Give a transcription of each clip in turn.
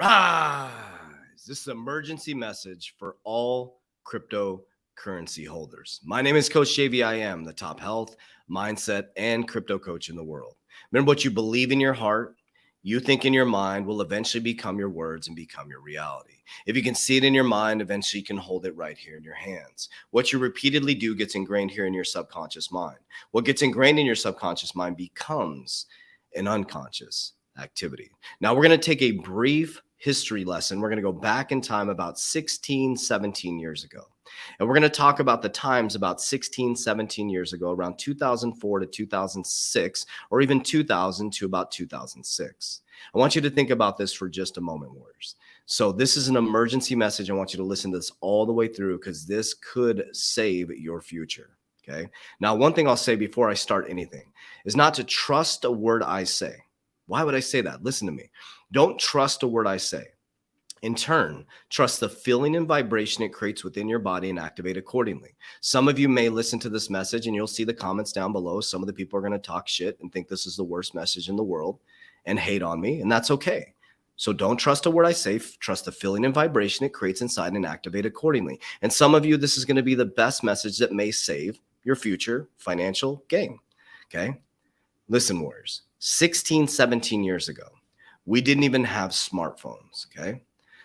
Rise! This is an emergency message for all cryptocurrency holders. My name is Coach JV. I am the top health, mindset, and crypto coach in the world. Remember, what you believe in your heart, you think in your mind will eventually become your words and become your reality. If you can see it in your mind, eventually you can hold it right here in your hands. What you repeatedly do gets ingrained here in your subconscious mind. What gets ingrained in your subconscious mind becomes an unconscious activity. Now we're going to take a brief history lesson. We're going to go back in time about 16, 17 years ago. And we're going to talk about the times about 16, 17 years ago, around 2004 to 2006, or even 2000 to about 2006. I want you to think about this for just a moment, warriors. So this is an emergency message. I want you to listen to this all the way through because this could save your future. Okay. Now, one thing I'll say before I start anything is not to trust a word I say. Why would I say that? Listen to me. Don't trust a word I say. In turn, trust the feeling and vibration it creates within your body and activate accordingly. Some of you may listen to this message and you'll see the comments down below. Some of the people are going to talk shit and think this is the worst message in the world and hate on me, and that's okay. So don't trust a word I say. Trust the feeling and vibration it creates inside and activate accordingly. And some of you, this is going to be the best message that may save your future financial gain. Okay? Listen, warriors. 16, 17 years ago, we didn't even have smartphones, okay?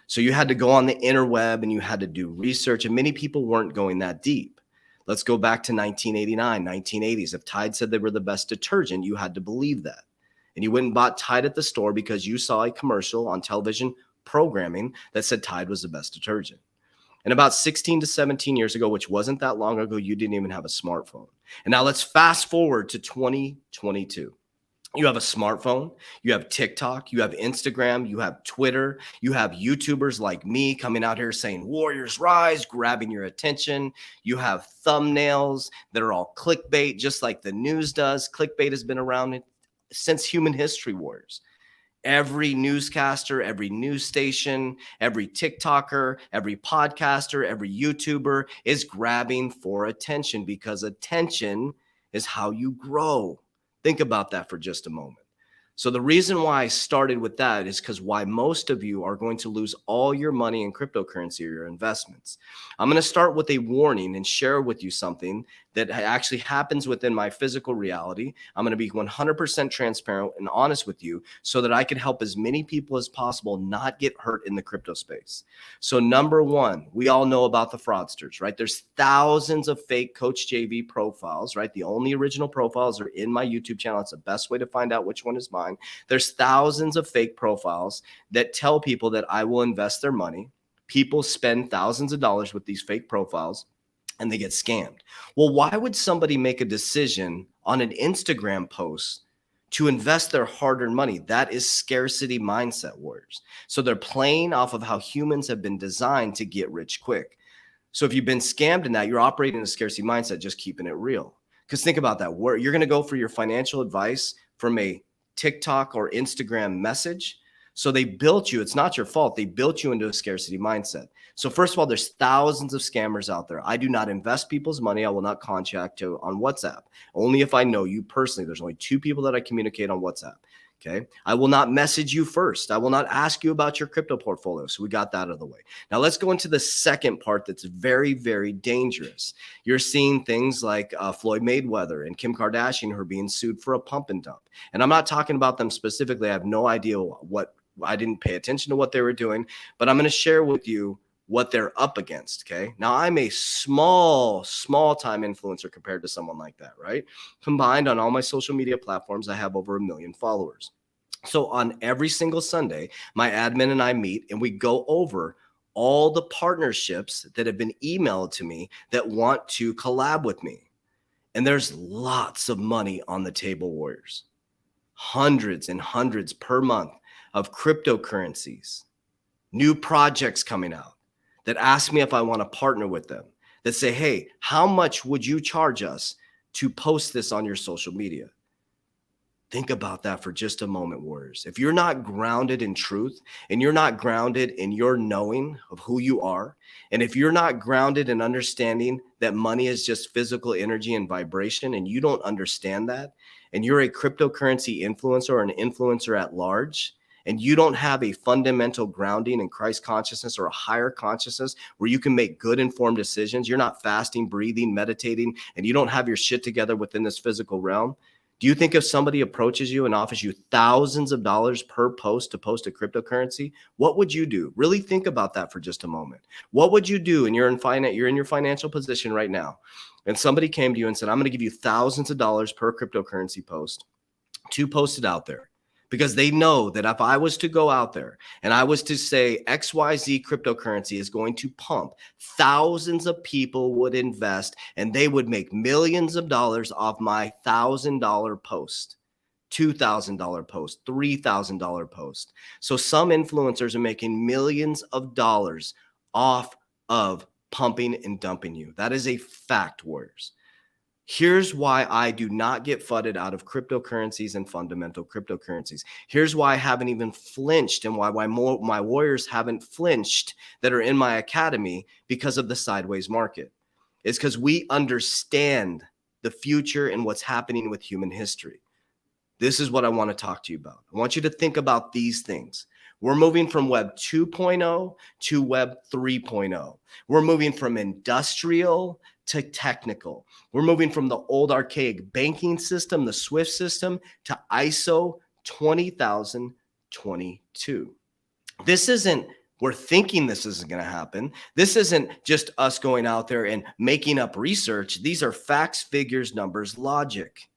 So you had to go on the interweb and you had to do research, and many people weren't going that deep. Let's go back to 1989, 1980s. If Tide said they were the best detergent, you had to believe that. And you went and bought Tide at the store because you saw a commercial on television programming that said Tide was the best detergent. And about 16 to 17 years ago, which wasn't that long ago, you didn't even have a smartphone. And now let's fast forward to 2022. You have a smartphone, you have TikTok, you have Instagram, you have Twitter, you have YouTubers like me coming out here saying Warriors Rise, grabbing your attention. You have thumbnails that are all clickbait, just like the news does. Clickbait has been around since human history, warriors. Every newscaster, every news station, every TikToker, every podcaster, every YouTuber is grabbing for attention because attention is how you grow. Think about that for just a moment. So the reason why I started with that is because why most of you are going to lose all your money in cryptocurrency or your investments. I'm going to start with a warning and share with you something that actually happens within my physical reality. I'm going to be 100% transparent and honest with you so that I can help as many people as possible not get hurt in the crypto space. So number one, we all know about the fraudsters, right? There's thousands of fake Coach JV profiles, right? The only original profiles are in my YouTube channel. It's the best way to find out which one is mine. There's thousands of fake profiles that tell people that I will invest their money. People spend thousands of dollars with these fake profiles and they get scammed. Well, why would somebody make a decision on an Instagram post to invest their hard-earned money? That is scarcity mindset, warriors. So they're playing off of how humans have been designed to get rich quick. So if you've been scammed in that, you're operating in a scarcity mindset, just keeping it real. Because think about that. Where you're going to go for your financial advice from a TikTok or Instagram message. So they built you. It's not your fault. They built you into a scarcity mindset. So first of all, there's thousands of scammers out there. I do not invest people's money. I will not contact you on WhatsApp. Only if I know you personally. There's only 2 people that I communicate on WhatsApp. Okay. I will not message you first. I will not ask you about your crypto portfolio. So we got that out of the way. Now let's go into the second part that's very, very dangerous. You're seeing things like Floyd Mayweather and Kim Kardashian who are being sued for a pump and dump. And I'm not talking about them specifically. I have no idea I didn't pay attention to what they were doing, but I'm going to share with you what they're up against. Okay. Now I'm a small time influencer compared to someone like that, right? Combined on all my social media platforms, I have over 1 million followers. So on every single Sunday, my admin and I meet and we go over all the partnerships that have been emailed to me that want to collab with me. And there's lots of money on the table, warriors. Hundreds and hundreds per month of cryptocurrencies, new projects coming out that ask me if I want to partner with them, that say, hey, how much would you charge us to post this on your social media? Think about that for just a moment, warriors. If you're not grounded in truth and you're not grounded in your knowing of who you are, and if you're not grounded in understanding that money is just physical energy and vibration, and you don't understand that, and you're a cryptocurrency influencer or an influencer at large, and you don't have a fundamental grounding in Christ consciousness or a higher consciousness where you can make good informed decisions, you're not fasting, breathing, meditating, and you don't have your shit together within this physical realm, do you think if somebody approaches you and offers you thousands of dollars per post to post a cryptocurrency, what would you do? Really think about that for just a moment. What would you do? And you're in your financial position right now, and somebody came to you and said, I'm going to give you thousands of dollars per cryptocurrency post to post it out there. Because they know that if I was to go out there and I was to say XYZ cryptocurrency is going to pump, thousands of people would invest and they would make millions of dollars off my $1,000 post, $2,000 post, $3,000 post. So some influencers are making millions of dollars off of pumping and dumping you. That is a fact, warriors. Here's why I do not get fudded out of cryptocurrencies and fundamental cryptocurrencies. Here's why I haven't even flinched, and why my warriors haven't flinched that are in my academy because of the sideways market. It's because we understand the future and what's happening with human history. This is what I want to talk to you about. I want you to think about these things. We're moving from Web 2.0 to Web 3.0. We're moving from industrial to technical. We're moving from the old archaic banking system, the SWIFT system, to ISO 20022. This isn't, we're thinking this isn't going to happen. This isn't just us going out there and making up research. These are facts, figures, numbers, logic.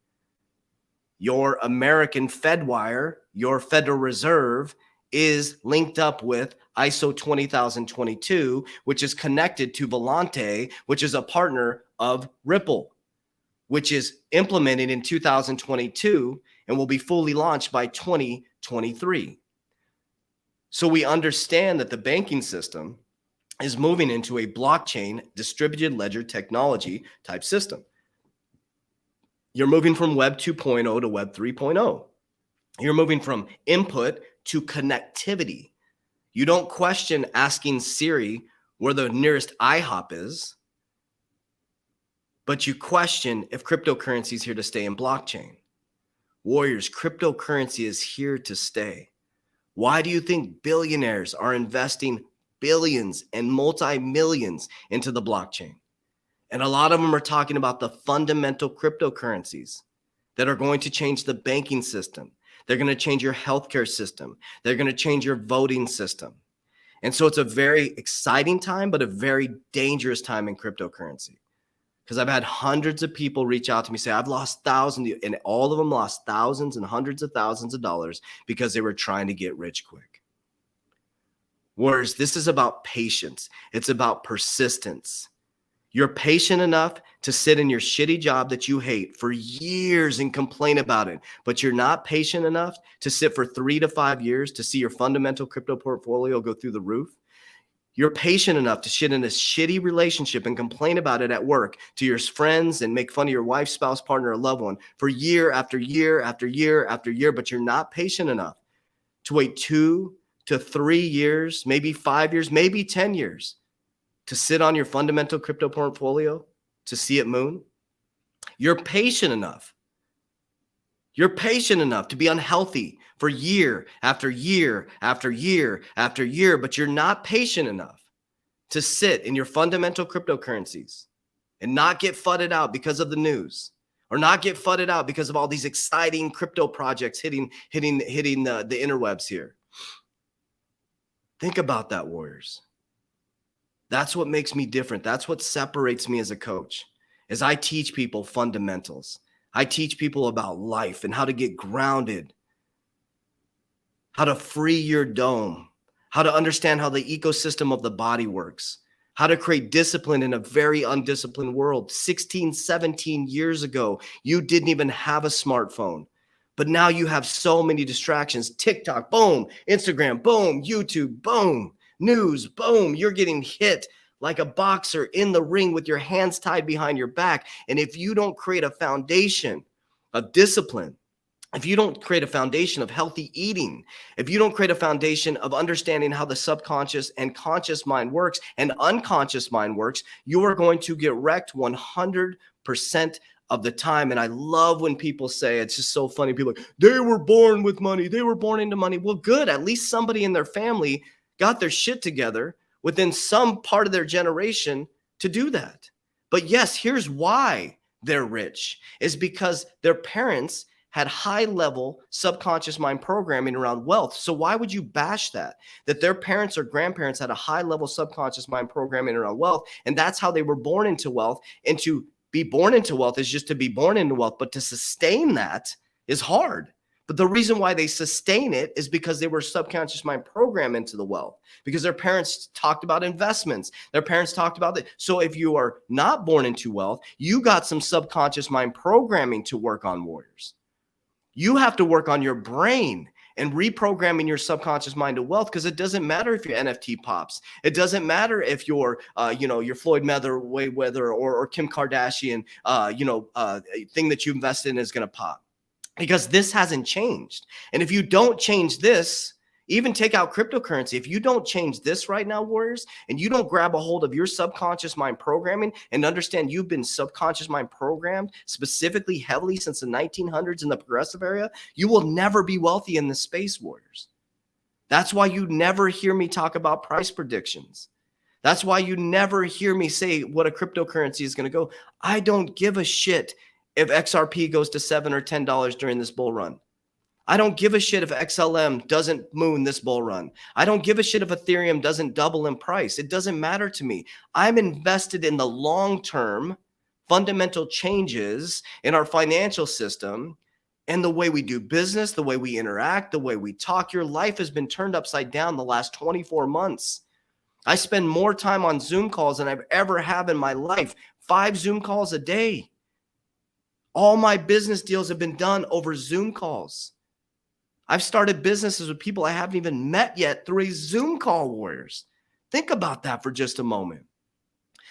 Your American Fedwire, your Federal Reserve, is linked up with ISO 20022, which is connected to Volante, which is a partner of Ripple, which is implemented in 2022 and will be fully launched by 2023. So we understand that the banking system is moving into a blockchain distributed ledger technology type system. You're moving from Web 2.0 to Web 3.0. You're moving from input to connectivity. You don't question asking Siri where the nearest IHOP is, but you question if cryptocurrency is here to stay in blockchain. Warriors, cryptocurrency is here to stay. Why do you think billionaires are investing billions and multi-millions into the blockchain? And a lot of them are talking about the fundamental cryptocurrencies that are going to change the banking system. They're going to change your healthcare system. They're going to change your voting system. And so it's a very exciting time, but a very dangerous time in cryptocurrency. Because I've had hundreds of people reach out to me, say, I've lost thousands, and all of them lost thousands and hundreds of thousands of dollars because they were trying to get rich quick. Whereas this is about patience. It's about persistence. You're patient enough to sit in your shitty job that you hate for years and complain about it, but you're not patient enough to sit for 3 to 5 years to see your fundamental crypto portfolio go through the roof. You're patient enough to sit in a shitty relationship and complain about it at work to your friends and make fun of your wife, spouse, partner, or loved one for year after year after year after year, but you're not patient enough to wait 2 to 3 years, maybe 5 years, maybe 10 years to sit on your fundamental crypto portfolio to see it moon. You're patient enough. You're patient enough to be unhealthy for year after year after year after year, but you're not patient enough to sit in your fundamental cryptocurrencies and not get fudded out because of the news, or not get fudded out because of all these exciting crypto projects hitting the interwebs here. Think about that, warriors. That's what makes me different. That's what separates me as a coach, is I teach people fundamentals. I teach people about life and how to get grounded, how to free your dome, how to understand how the ecosystem of the body works, how to create discipline in a very undisciplined world. 16, 17 years ago, you didn't even have a smartphone. But now you have so many distractions. TikTok, boom. Instagram, boom. YouTube, boom. News, boom. You're getting hit like a boxer in the ring with your hands tied behind your back. And if you don't create a foundation of discipline, if you don't create a foundation of healthy eating, if you don't create a foundation of understanding how the subconscious and conscious mind works and unconscious mind works, you are going to get wrecked 100% of the time. And I love when people say, it's just so funny. People are like, they were born with money. They were born into money. Well, good. At least somebody in their family got their shit together within some part of their generation to do that. But yes, here's why they're rich is because their parents had high level subconscious mind programming around wealth. So why would you bash that? That their parents or grandparents had a high level subconscious mind programming around wealth. And that's how they were born into wealth. And to be born into wealth is just to be born into wealth. But to sustain that is hard. But the reason why they sustain it is because they were subconscious mind programmed into the wealth, because their parents talked about investments. Their parents talked about that. So if you are not born into wealth, you got some subconscious mind programming to work on, warriors. You have to work on your brain and reprogramming your subconscious mind to wealth, because it doesn't matter if your NFT pops. It doesn't matter if your Floyd Mayweather or Kim Kardashian, thing that you invest in is going to pop, because this hasn't changed. And if you don't change this, even take out cryptocurrency, if you don't change this right now, warriors, and you don't grab a hold of your subconscious mind programming and understand you've been subconscious mind programmed specifically heavily since the 1900s in the progressive area, you will never be wealthy in this space, warriors. That's why you never hear me talk about price predictions. That's why you never hear me say what a cryptocurrency is going to go. I don't give a shit if XRP goes to $7 or $10 during this bull run. I don't give a shit if XLM doesn't moon this bull run. I don't give a shit if Ethereum doesn't double in price. It doesn't matter to me. I'm invested in the long-term fundamental changes in our financial system and the way we do business, the way we interact, the way we talk. Your life has been turned upside down the last 24 months. I spend more time on Zoom calls than I've ever had in my life. 5 Zoom calls a day. All my business deals have been done over Zoom calls. I've started businesses with people I haven't even met yet through a Zoom call, warriors. Think about that for just a moment.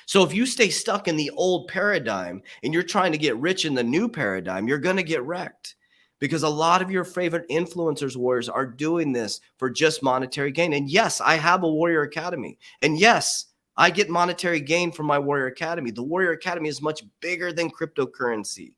So if you stay stuck in the old paradigm and you're trying to get rich in the new paradigm, you're going to get wrecked, because a lot of your favorite influencers, warriors, are doing this for just monetary gain. And yes, I have a Warrior Academy. And yes, I get monetary gain from my Warrior Academy. The Warrior Academy is much bigger than cryptocurrency.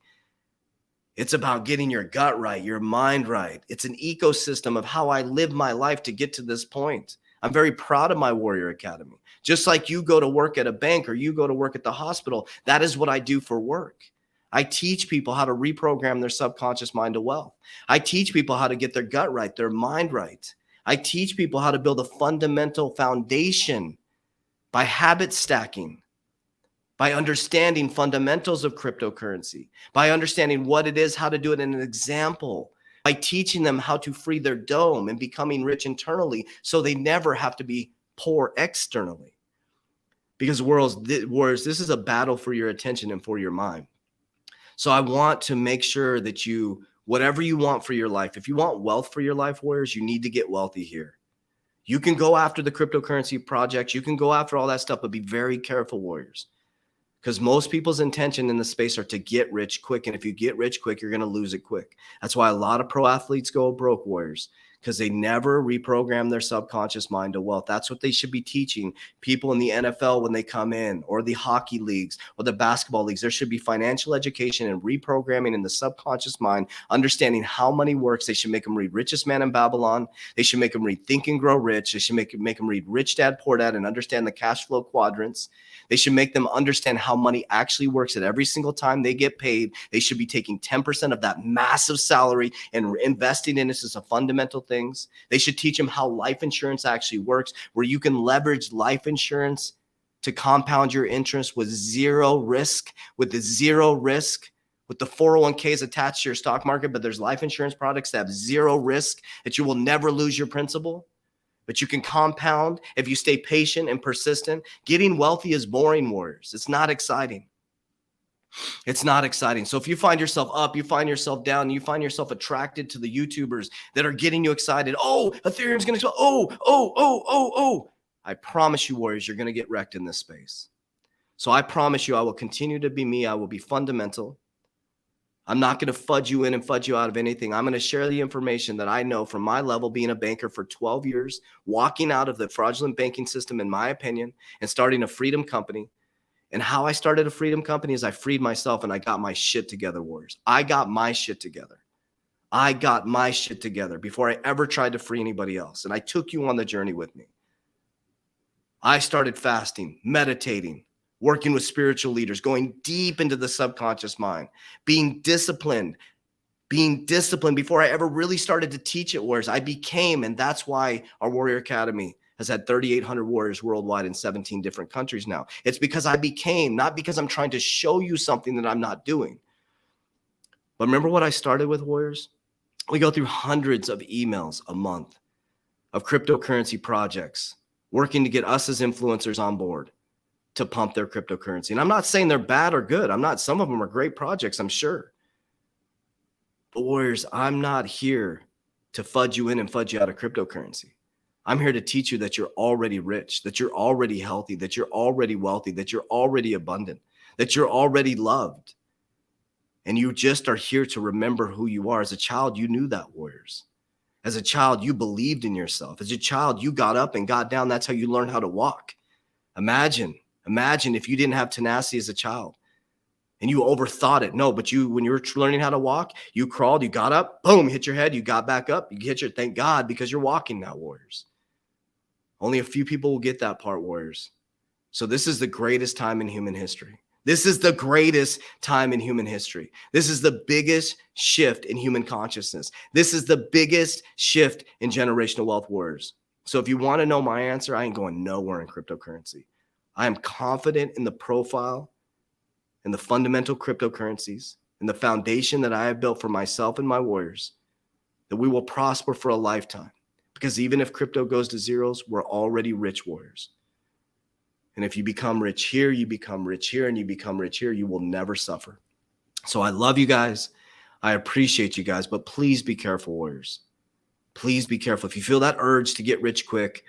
It's about getting your gut right, your mind right. It's an ecosystem of how I live my life to get to this point. I'm very proud of my Warrior Academy. Just like you go to work at a bank or you go to work at the hospital, that is what I do for work. I teach people how to reprogram their subconscious mind to wealth. I teach people how to get their gut right, their mind right. I teach people how to build a fundamental foundation by habit stacking, by understanding fundamentals of cryptocurrency, by understanding what it is, how to do it in an example, by teaching them how to free their dome and becoming rich internally so they never have to be poor externally. Because warriors, this is a battle for your attention and for your mind. So I want to make sure that whatever you want for your life, if you want wealth for your life, warriors, you need to get wealthy here. You can go after the cryptocurrency projects. You can go after all that stuff, but be very careful, warriors. Because most people's intention in the space are to get rich quick. And if you get rich quick, you're going to lose it quick. That's why a lot of pro athletes go broke, warriors, because they never reprogram their subconscious mind to wealth. That's what they should be teaching people in the NFL when they come in, or the hockey leagues or the basketball leagues. There should be financial education and reprogramming in the subconscious mind, understanding how money works. They should make them read Richest Man in Babylon. They should make them read Think and Grow Rich. They should make them read Rich Dad, Poor Dad and understand the cash flow quadrants. They should make them understand how money actually works, that every single time they get paid, they should be taking 10% of that massive salary and investing in this as a fundamental things. They should teach them how life insurance actually works, where you can leverage life insurance to compound your interest with zero risk, with the 401ks attached to your stock market, but there's life insurance products that have zero risk, that you will never lose your principal. But you can compound if you stay patient and persistent. Getting wealthy is boring, warriors. It's not exciting. It's not exciting. So if you find yourself up, you find yourself down, you find yourself attracted to the YouTubers that are getting you excited. Oh, Ethereum's going to go. Oh. I promise you, warriors, you're going to get wrecked in this space. So I promise you, I will continue to be me. I will be fundamental. I'm not going to fudge you in and fudge you out of anything. I'm going to share the information that I know from my level, being a banker for 12 years, walking out of the fraudulent banking system, in my opinion, and starting a freedom company, And how I started a freedom company is I freed myself and I got my shit together, warriors. I got my shit together. I got my shit together before I ever tried to free anybody else. And I took you on the journey with me. I started fasting, meditating, working with spiritual leaders, going deep into the subconscious mind, being disciplined before I ever really started to teach it, warriors. I became, and that's why our Warrior Academy has had 3,800 warriors worldwide in 17 different countries now. It's because I became, not because I'm trying to show you something that I'm not doing. But remember what I started with, warriors? We go through hundreds of emails a month of cryptocurrency projects working to get us as influencers on board to pump their cryptocurrency. And I'm not saying they're bad or good. Some of them are great projects, I'm sure. But warriors, I'm not here to fudge you in and fudge you out of cryptocurrency. I'm here to teach you that you're already rich, that you're already healthy, that you're already wealthy, that you're already abundant, that you're already loved. And you just are here to remember who you are. As a child, you knew that, warriors. As a child, you believed in yourself. As a child, you got up and got down. That's how you learned how to walk. Imagine if you didn't have tenacity as a child and you overthought it. No, but when you were learning how to walk, you crawled, you got up, boom, hit your head, you got back up, thank God, because you're walking now, warriors. Only a few people will get that part, warriors. So this is the greatest time in human history. This is the greatest time in human history. This is the biggest shift in human consciousness. This is the biggest shift in generational wealth, warriors. So if you want to know my answer, I ain't going nowhere in cryptocurrency. I am confident in the profile and the fundamental cryptocurrencies and the foundation that I have built for myself and my warriors, that we will prosper for a lifetime. Because even if crypto goes to zeros, we're already rich, warriors. And if you become rich here, you become rich here, and you become rich here, you will never suffer. So I love you guys. I appreciate you guys, but please be careful, warriors. Please be careful. If you feel that urge to get rich quick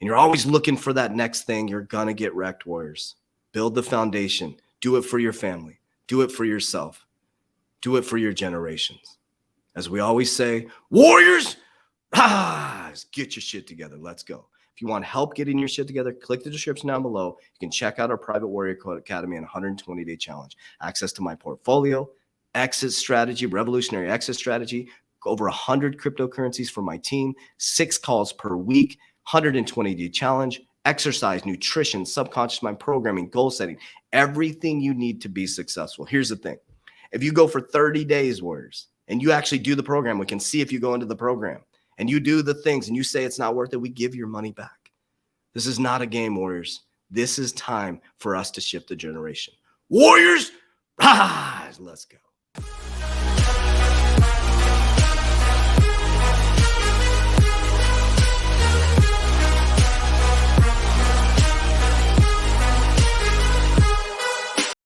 and you're always looking for that next thing, you're going to get wrecked, warriors. Build the foundation. Do it for your family. Do it for yourself. Do it for your generations. As we always say, warriors, get your shit together. Let's go. If you want help getting your shit together, click the description down below. You can check out our private Warrior Academy and 120-day challenge. Access to my portfolio, exit strategy, revolutionary exit strategy, over 100 cryptocurrencies for my team, 6 calls per week, 120-day challenge, exercise, nutrition, subconscious mind programming, goal setting, everything you need to be successful. Here's the thing. If you go for 30 days, warriors, and you actually do the program, we can see if you go into the program, and you do the things and you say it's not worth it, we give your money back. This is not a game, warriors. This is time for us to shift the generation. Warriors, rise, let's go.